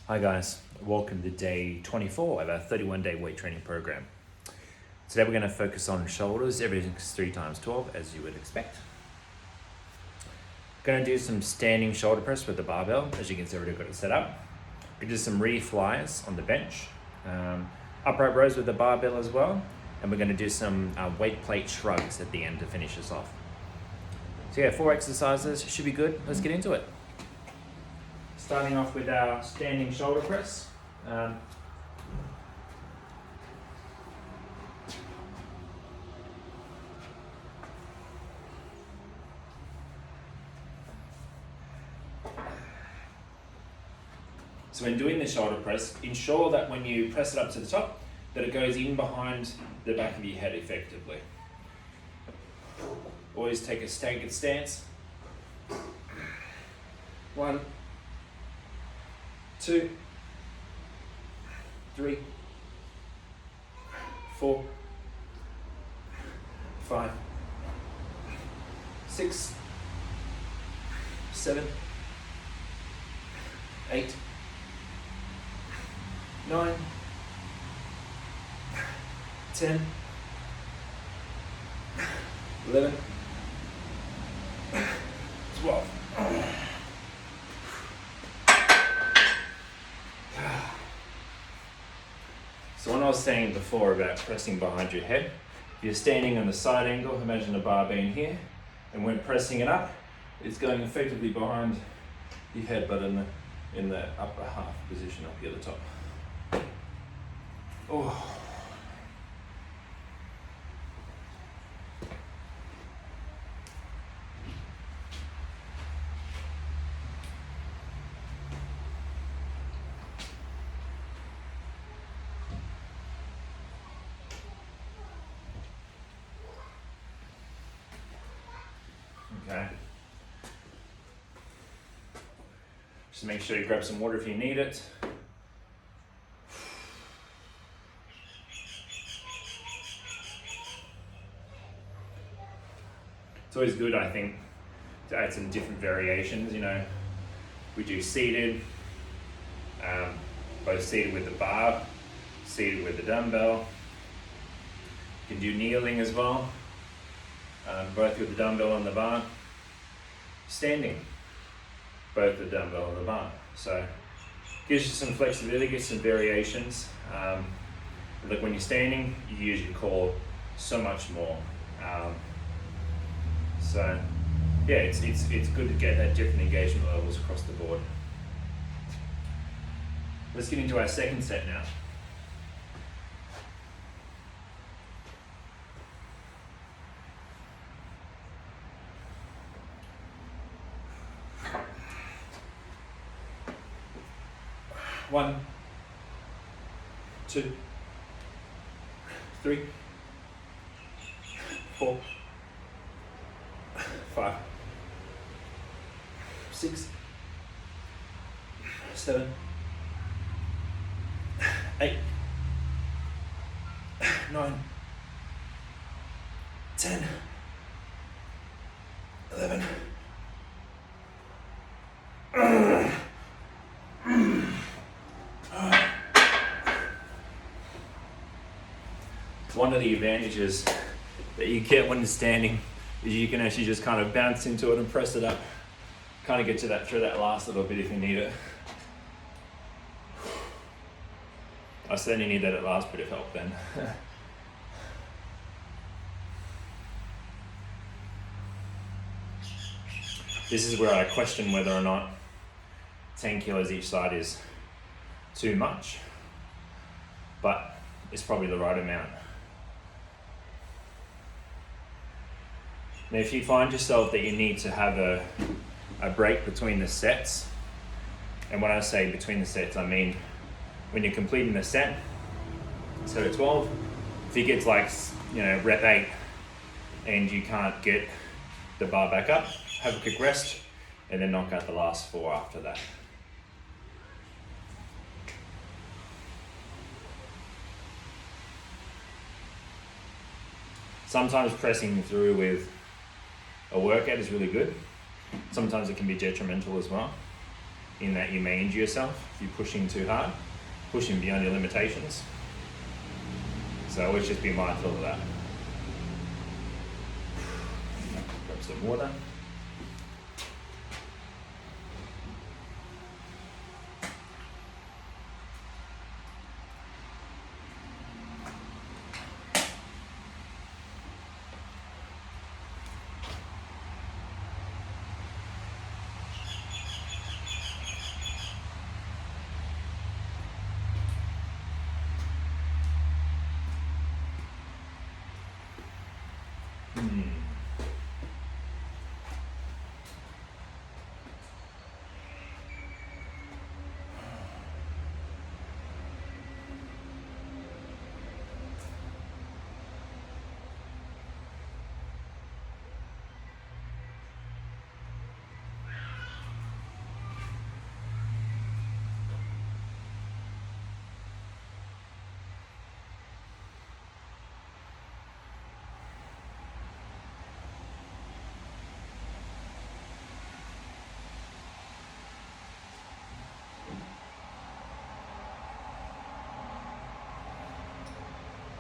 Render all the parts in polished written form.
Hi guys, welcome to day 24 of our 31-day weight training program. Today we're going to focus on shoulders, everything's 3 times 12 as you would expect. Going to do some standing shoulder press with the barbell. As you can see, I've already got it set up. We do some rear flyers on the bench, upright rows with the barbell as well, and we're going to do some weight plate shrugs at the end to finish us off. So yeah, 4 exercises, should be good. Let's get into it. Starting off with our standing shoulder press. So when doing the shoulder press, ensure that when you press it up to the top, that it goes in behind the back of your head effectively. Always take a staggered stance. 1, 2, 3, 4, 5, 6, 7, 8, 9, 10, 11, 12. So when I was saying before about pressing behind your head, if you're standing on the side angle, imagine a bar being here, and when pressing it up, it's going effectively behind your head, but in the upper half position up here at the top. Oh. Okay. Just make sure you grab some water if you need it. It's always good, I think, to add some different variations. You know, we do seated, both seated with the bar, seated with the dumbbell. You can do kneeling as well, both with the dumbbell and the bar. Standing, both the dumbbell and the bar. So gives you some flexibility, gives some variations. Like when you're standing, you use your core so much more. So yeah, it's good to get that different engagement levels across the board. Let's get into our second set now. One, 2, 3, 4, 5, 6, 7, 8, 9, 10, 11. One of the advantages that you get when you're standing is you can actually just kind of bounce into it and press it up. Kind of get to that through that last little bit if you need it. I certainly need that last bit of help then. This is where I question whether or not 10 kilos each side is too much, but it's probably the right amount. Now if you find yourself that you need to have a break between the sets, and when I say between the sets, I mean when you're completing the set, so at 12, if it gets like, you know, rep 8 and you can't get the bar back up, have a quick rest and then knock out the last 4 after that. Sometimes pressing through with a workout is really good. Sometimes it can be detrimental as well. in that you may injure yourself if you're pushing too hard, pushing beyond your limitations. So always just be mindful of that. Grab some water.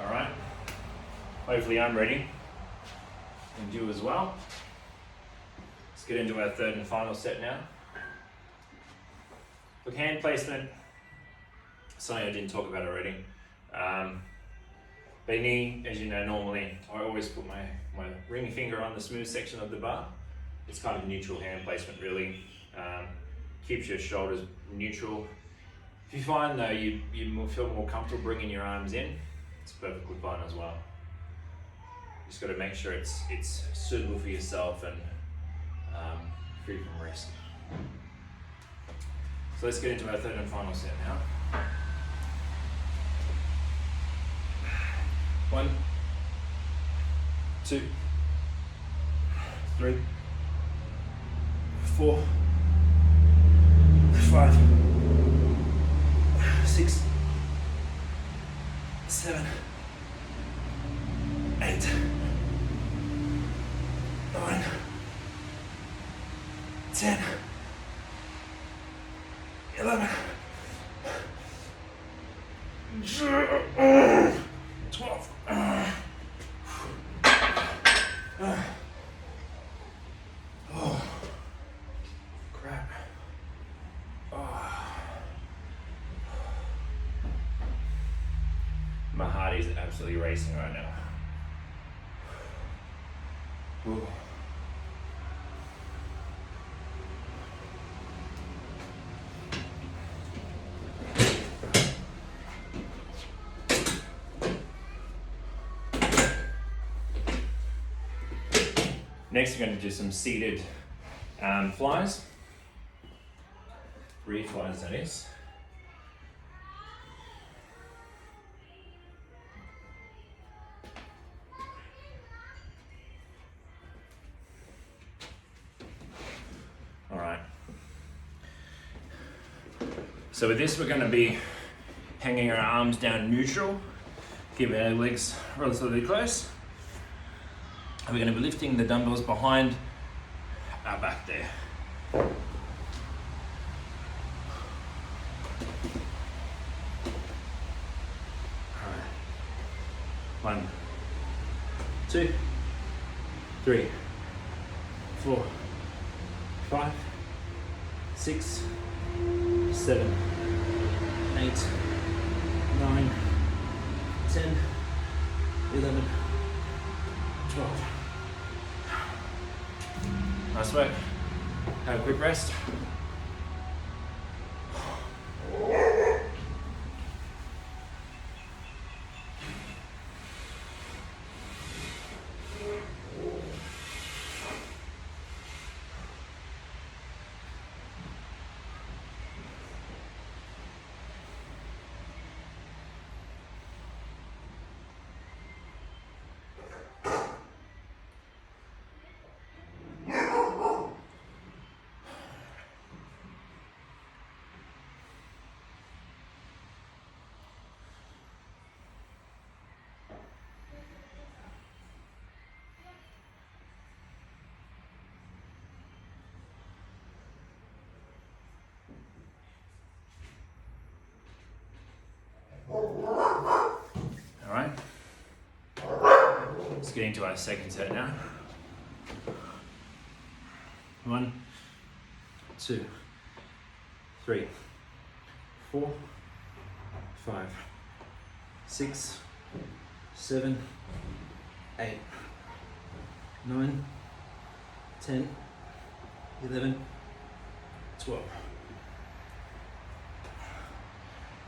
All right, hopefully I'm ready, and you as well. Let's get into our third and final set now. Look, hand placement, something I didn't talk about already. But knee, as you know, normally I always put my ring finger on the smooth section of the bar. It's kind of neutral hand placement really. Keeps your shoulders neutral. If you find though you feel more comfortable bringing your arms in, it's perfectly fine as well. Just got to make sure it's suitable for yourself and free from risk. So let's get into our third and final set now. 1, 2, 3, 4, 5, 6, 7, 8, 9, 10, 11, 12. Oh, crap. My heart is absolutely racing right now. Ooh. Next, we're going to do some seated flies, rear flies that is. All right. So with this, we're going to be hanging our arms down neutral, keeping our legs relatively close. And we're going to be lifting the dumbbells behind our back there. All right. 1, 2, 3, 4, 5, 6, 7, 8, 9, 10, 11, 12. Nice work. Have a quick rest. get into our second set now. 1, 2, 3, 4, 5, 6, 7, 8, 9, 10, 11, 12.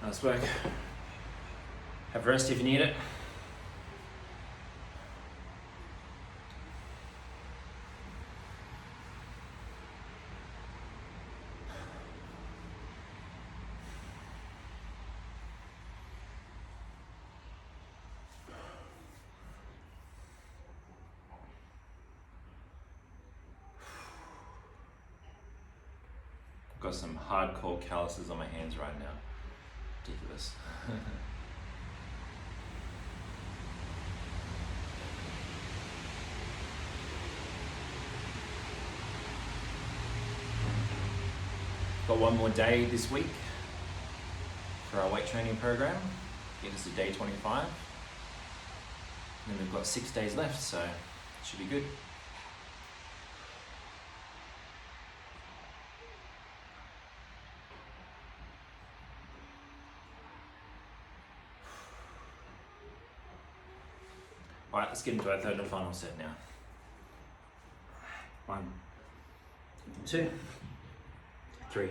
Nice work. Have a rest if you need it. Got some hardcore calluses on my hands right now. Ridiculous. Got one more day this week for our weight training program. Get us to day 25. And then we've got 6 days left, so it should be good. Alright, let's get into our third and final set now. 1, 2, 3,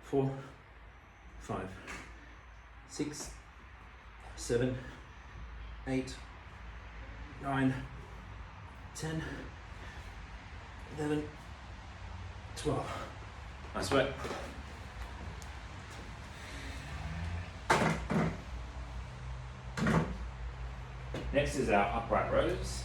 4, 5, 6, 7, 8, 9, 10, 11, 12. Nice work. Next is our upright rows.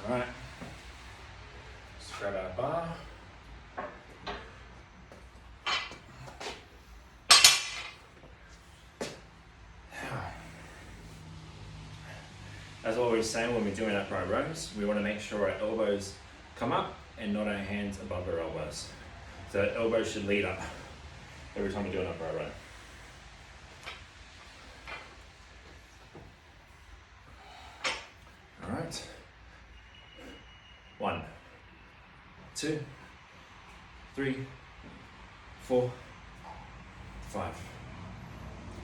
Alright, let's grab our bar. As always saying when we're doing upright rows, we want to make sure our elbows come up and not our hands above our elbows. So our elbows should lead up every time we do an upright row. Alright. 1, 2, 3, 4, 5,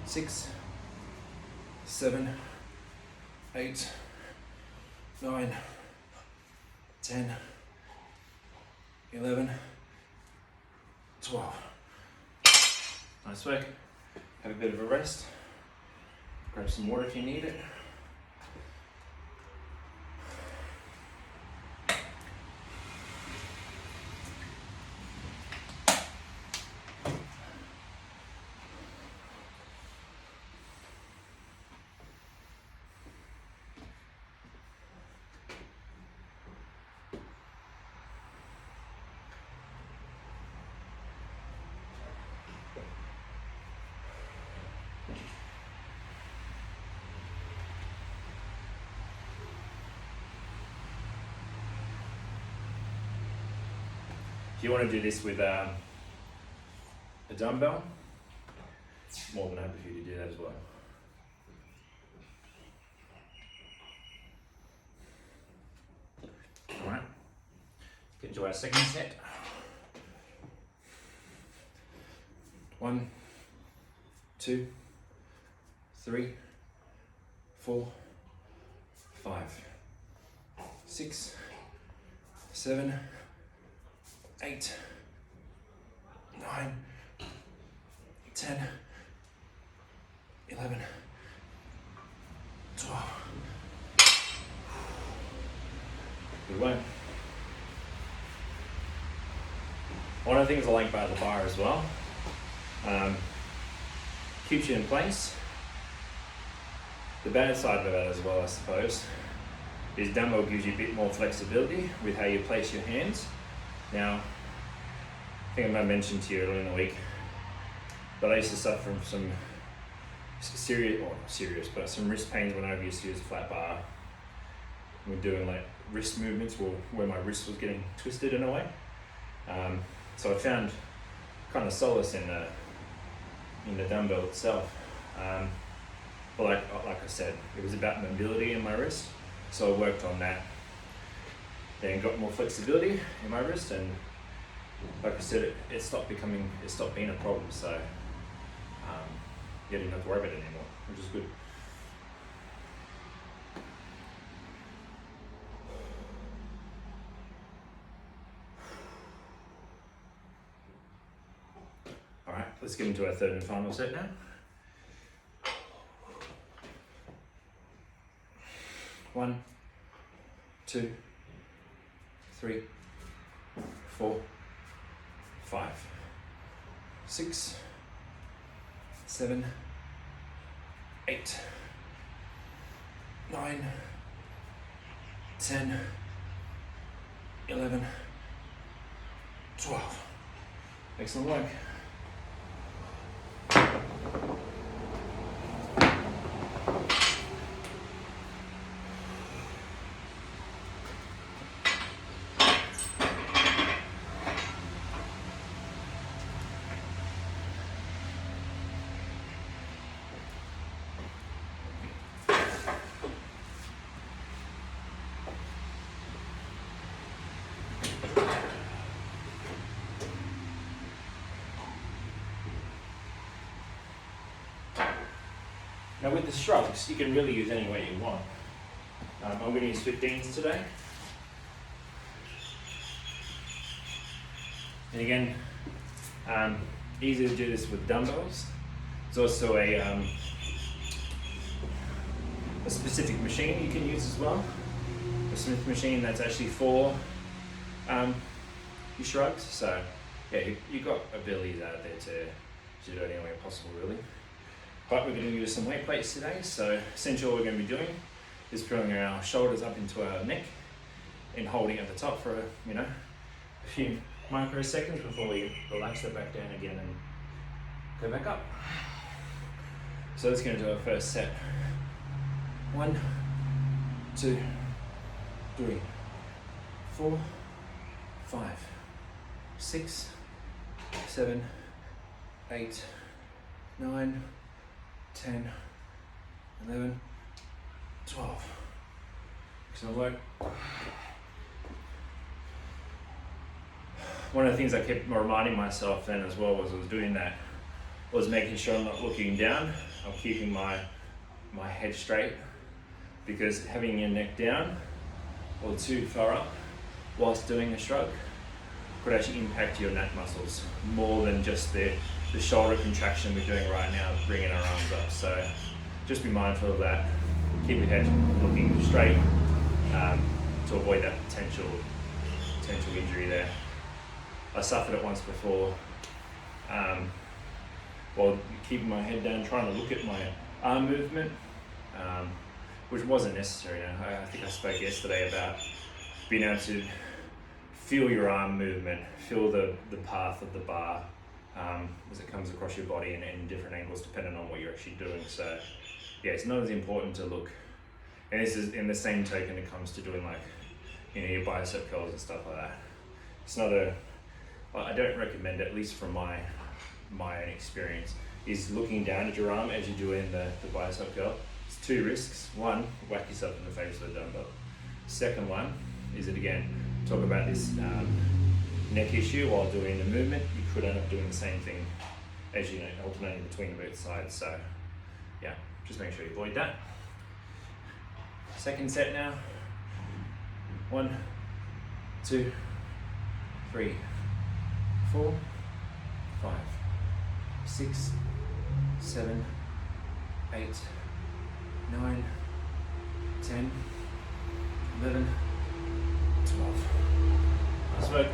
6, 7, 8, 9, 10, 11, 12. Nice work. Have a bit of a rest. Grab some water if you need it. If you want to do this with a dumbbell, more than happy for you to do that as well. Alright, get into our second set. 1, 2, 3, 4, 5, 6, 7, 8, 9, 10, 11, 12. Good one. One of the things I like about the bar as well, keeps you in place. The bad side of that as well, I suppose, is dumbbell gives you a bit more flexibility with how you place your hands. Now, I think I might have mentioned to you earlier in the week, but I used to suffer from some some wrist pains when I used to use a flat bar. We're doing like wrist movements where my wrist was getting twisted in a way. So I found kind of solace in the dumbbell itself. But like I said, it was about mobility in my wrist, so I worked on that. Then got more flexibility in my wrist, and like I said, it stopped being a problem. So you didn't have to worry about it anymore, which is good. All right, let's get into our third and final set now. One, 2, 3, 4, 5, 6, 7, 8, 9, 10, 11, 12. Excellent work. Now with the shrugs, you can really use any way you want. I'm going to use 15s today. And again, easy to do this with dumbbells. It's also a specific machine you can use as well. A Smith machine that's actually for your shrugs. So yeah, you've got abilities out there to do it any way possible really. But we're going to use some weight plates today, so essentially what we're going to be doing is pulling our shoulders up into our neck and holding at the top for a few microseconds before we relax it back down again and go back up. So let's get into our first set. 1, 2, 3, 4, 5, 6, 7, 8, 9, 10, 11, 12. Excellent work. One of the things I kept reminding myself then as well as I was doing that was making sure I'm not looking down. I'm keeping my head straight, because having your neck down or too far up whilst doing a shrug could actually impact your neck muscles more than just the shoulder contraction we're doing right now, bringing our arms up. So just be mindful of that. Keep your head looking straight to avoid that potential injury there. I suffered it once before while keeping my head down, trying to look at my arm movement, which wasn't necessary. I think I spoke yesterday about being able to feel your arm movement, feel the path of the bar as it comes across your body and in different angles depending on what you're actually doing. So yeah, it's not as important to look, and this is in the same token it comes to doing like your bicep curls and stuff like that. It's not I don't recommend it, at least from my own experience, is looking down at your arm as you're doing the bicep curl. It's two risks. One, whack yourself in the face with a dumbbell. Second one is that again, talk about this neck issue while doing the movement, you could end up doing the same thing as alternating between both sides. So yeah, just make sure you avoid that. Second set now. 1, 2, 3, 4, 5, 6, 7, 8, 9, 10, 11, 12. Nice work.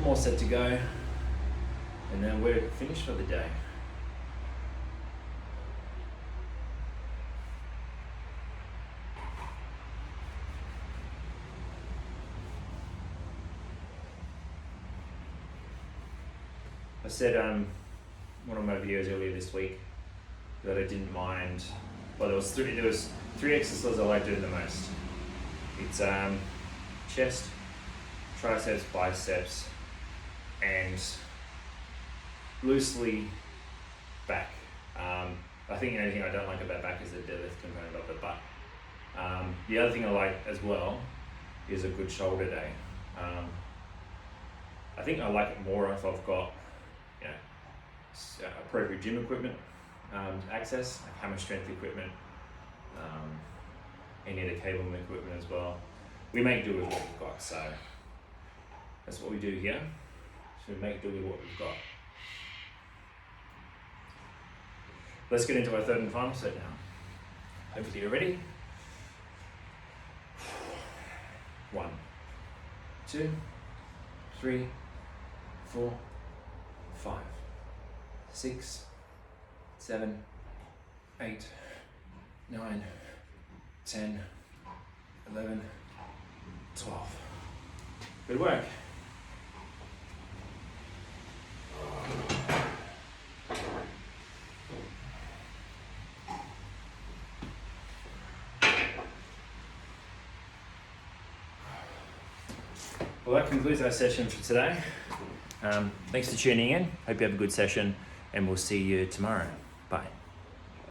One more set to go, and then we're finished for the day. I said one of my videos earlier this week that I didn't mind. Well, there was three exercises I like doing the most. It's chest, triceps, biceps, and loosely back. I think the only thing I don't like about back is the deadlift component of it, but the other thing I like as well is a good shoulder day. I think I like it more if I've got appropriate gym equipment access, like hammer strength equipment, any of the cabling equipment as well. We make do with what we've got, so that's what we do here. So we make do with what we've got. Let's get into our third and final set now. Hopefully you're ready. 1, 2, 3, 4, 5, 6, 7, 8, 9, 10, 11, 12. Good work. Well, that concludes our session for today. Thanks for tuning in. Hope you have a good session, and we'll see you tomorrow. Bye.